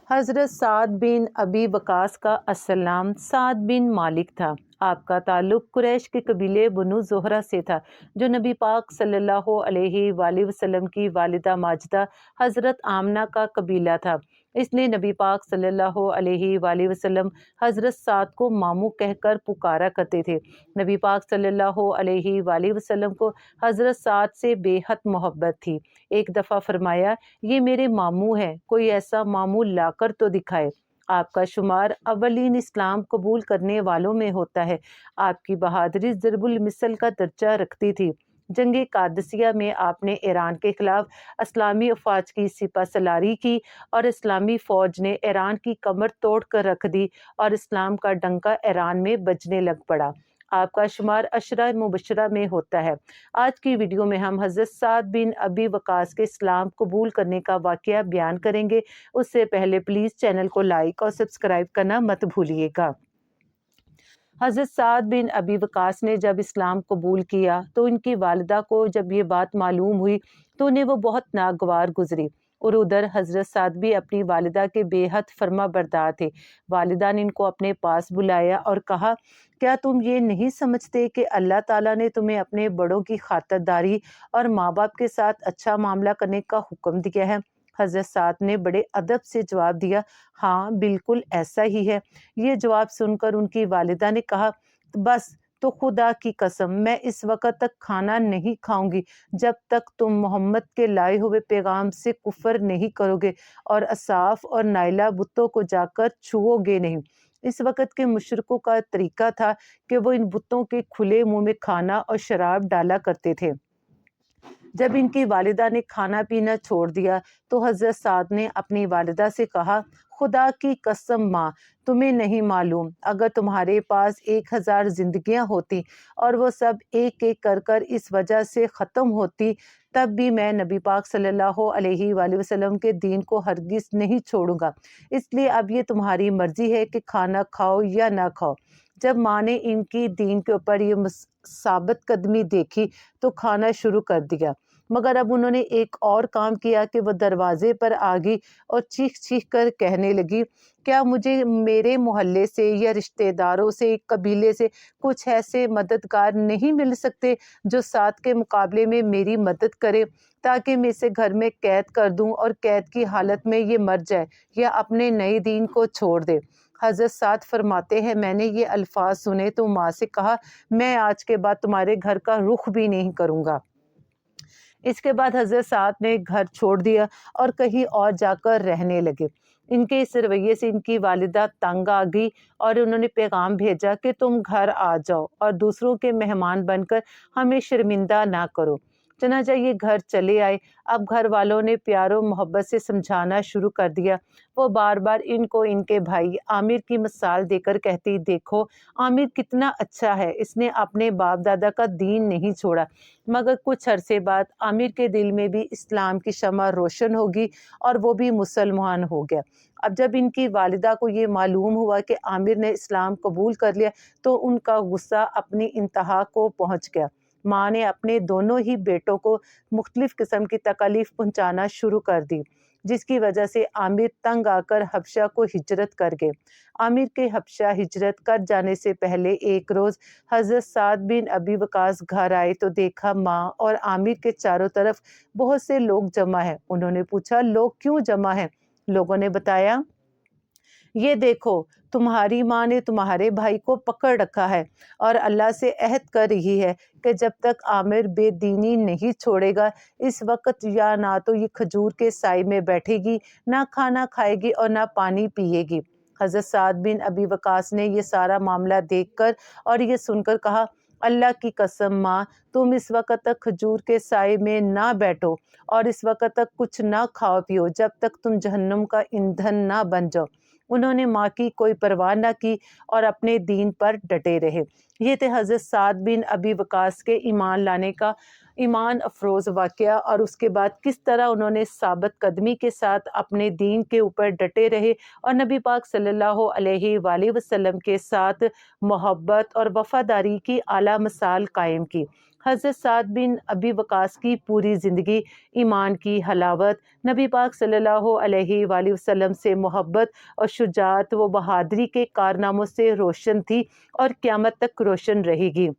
حضرت سعد بن ابی وقاص کا اصل نام سعد بن مالک تھا۔ آپ کا تعلق قریش کے قبیلے بنو زہرہ سے تھا، جو نبی پاک صلی اللہ علیہ وآلہ وسلم کی والدہ ماجدہ حضرت آمنہ کا قبیلہ تھا۔ اس لیے نبی پاک صلی اللہ علیہ وآلہ وسلم حضرت سعد کو ماموں کہہ کر پکارا کرتے تھے۔ نبی پاک صلی اللہ علیہ وآلہ وسلم کو حضرت سعد سے بے حد محبت تھی۔ ایک دفعہ فرمایا، یہ میرے ماموں ہیں، کوئی ایسا ماموں لا کر تو دکھائے۔ آپ کا شمار اولین اسلام قبول کرنے والوں میں ہوتا ہے۔ آپ کی بہادری ضرب المثل کا درجہ رکھتی تھی۔ جنگ قادسیہ میں آپ نے ایران کے خلاف اسلامی افواج کی سپہ سالاری کی اور اسلامی فوج نے ایران کی کمر توڑ کر رکھ دی اور اسلام کا ڈنکا ایران میں بجنے لگ پڑا۔ آپ کا شمار عشرہ مبشرہ میں ہوتا ہے۔ آج کی ویڈیو میں ہم حضرت سعد بن ابی وقاص کے اسلام قبول کرنے کا واقعہ بیان کریں گے۔ اس سے پہلے پلیز چینل کو لائک اور سبسکرائب کرنا مت بھولیے گا۔ حضرت سعد بن ابی وقاص نے جب اسلام قبول کیا تو ان کی والدہ کو جب یہ بات معلوم ہوئی تو انہیں وہ بہت ناگوار گزری، اور ادھر حضرت سعد بھی اپنی والدہ کے بے حد فرما بردار تھے۔ والدہ نے ان کو اپنے پاس بلایا اور کہا، کیا تم یہ نہیں سمجھتے کہ اللہ تعالیٰ نے تمہیں اپنے بڑوں کی خاطرداری اور ماں باپ کے ساتھ اچھا معاملہ کرنے کا حکم دیا ہے؟ حضرت سعد نے بڑے ادب سے جواب دیا، ہاں بالکل ایسا ہی ہے۔ یہ جواب سن کر ان کی والدہ نے کہا، بس تو خدا کی قسم میں اس وقت تک کھانا نہیں کھاؤں گی جب تک تم محمد کے لائے ہوئے پیغام سے کفر نہیں کرو گے اور اصاف اور نائلہ بتوں کو جا کر چھوؤ گے نہیں۔ اس وقت کے مشرکوں کا طریقہ تھا کہ وہ ان بتوں کے کھلے منہ میں کھانا اور شراب ڈالا کرتے تھے۔ جب ان کی والدہ نے کھانا پینا چھوڑ دیا تو حضرت سعد نے اپنی والدہ سے کہا، خدا کی قسم ماں، تمہیں نہیں معلوم اگر تمہارے پاس 1000 زندگیاں ہوتی اور وہ سب ایک ایک کر کر اس وجہ سے ختم ہوتی، تب بھی میں نبی پاک صلی اللہ علیہ وآلہ وسلم کے دین کو ہرگز نہیں چھوڑوں گا۔ اس لیے اب یہ تمہاری مرضی ہے کہ کھانا کھاؤ یا نہ کھاؤ۔ جب ماں نے ان کی دین کے اوپر یہ ثابت قدمی دیکھی تو کھانا شروع کر دیا، مگر اب انہوں نے ایک اور کام کیا کہ وہ دروازے پر آ گئی اور چیخ چیخ کر کہنے لگی، کیا مجھے میرے محلے سے یا رشتہ داروں سے، قبیلے سے کچھ ایسے مددگار نہیں مل سکتے جو سعد کے مقابلے میں میری مدد کرے تاکہ میں اسے گھر میں قید کر دوں اور قید کی حالت میں یہ مر جائے یا اپنے نئے دین کو چھوڑ دے؟ حضرت سعد فرماتے ہیں، میں نے یہ الفاظ سنے تو ماں سے کہا، میں آج کے بعد تمہارے گھر کا رخ بھی نہیں کروں گا۔ اس کے بعد حضرت سعد نے گھر چھوڑ دیا اور کہیں اور جا کر رہنے لگے۔ ان کے اس رویے سے ان کی والدہ تنگ آ گئی اور انہوں نے پیغام بھیجا کہ تم گھر آ جاؤ اور دوسروں کے مہمان بن کر ہمیں شرمندہ نہ کرو۔ چنانچہ یہ گھر چلے آئے۔ اب گھر والوں نے پیار و محبت سے سمجھانا شروع کر دیا۔ وہ بار بار ان کو ان کے بھائی عامر کی مثال دے کر کہتی، دیکھو عامر کتنا اچھا ہے، اس نے اپنے باپ دادا کا دین نہیں چھوڑا۔ مگر کچھ عرصے بعد عامر کے دل میں بھی اسلام کی شمع روشن ہوگی اور وہ بھی مسلمان ہو گیا۔ اب جب ان کی والدہ کو یہ معلوم ہوا کہ عامر نے اسلام قبول کر لیا تو ان کا غصہ اپنی انتہا کو پہنچ گیا۔ ماں نے اپنے دونوں ہی بیٹوں کو مختلف قسم کی تکالیف پہنچانا شروع کر دی، جس کی وجہ سے عامر تنگ آ کر حبشہ کو ہجرت کر گئے۔ عامر کے حبشہ ہجرت کر جانے سے پہلے ایک روز حضرت سعد بن ابی وقاص گھر آئے تو دیکھا ماں اور عامر کے چاروں طرف بہت سے لوگ جمع ہیں۔ انہوں نے پوچھا، لوگ کیوں جمع ہیں؟ لوگوں نے بتایا، یہ دیکھو تمہاری ماں نے تمہارے بھائی کو پکڑ رکھا ہے اور اللہ سے عہد کر رہی ہے کہ جب تک عامر بے دینی نہیں چھوڑے گا اس وقت یا نہ تو یہ کھجور کے سائے میں بیٹھے گی، نہ کھانا کھائے گی اور نہ پانی پیے گی۔ حضرت سعد بن ابی وقاص نے یہ سارا معاملہ دیکھ کر اور یہ سن کر کہا، اللہ کی قسم ماں، تم اس وقت تک کھجور کے سائے میں نہ بیٹھو اور اس وقت تک کچھ نہ کھاؤ پیو جب تک تم جہنم کا ایندھن نہ بن جاؤ۔ انہوں نے ماں کی کوئی پرواہ نہ کی اور اپنے دین پر ڈٹے رہے۔ یہ تھے حضرت سعد بن ابی وقاص کے ایمان لانے کا ایمان افروز واقعہ، اور اس کے بعد کس طرح انہوں نے ثابت قدمی کے ساتھ اپنے دین کے اوپر ڈٹے رہے اور نبی پاک صلی اللہ علیہ وآلہ وسلم کے ساتھ محبت اور وفاداری کی اعلیٰ مثال قائم کی۔ حضرت سعد بن ابی وقاص کی پوری زندگی ایمان کی حلاوت، نبی پاک صلی اللہ علیہ وآلہ وسلم سے محبت اور شجاعت و بہادری کے کارناموں سے روشن تھی اور قیامت تک روشن رہے گی۔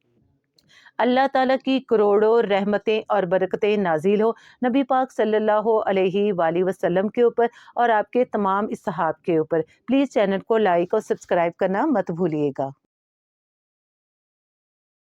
اللہ تعالیٰ کی کروڑوں رحمتیں اور برکتیں نازل ہو نبی پاک صلی اللہ علیہ وآلہ وسلم کے اوپر اور آپ کے تمام اصحاب کے اوپر۔ پلیز چینل کو لائک اور سبسکرائب کرنا مت بھولیے گا۔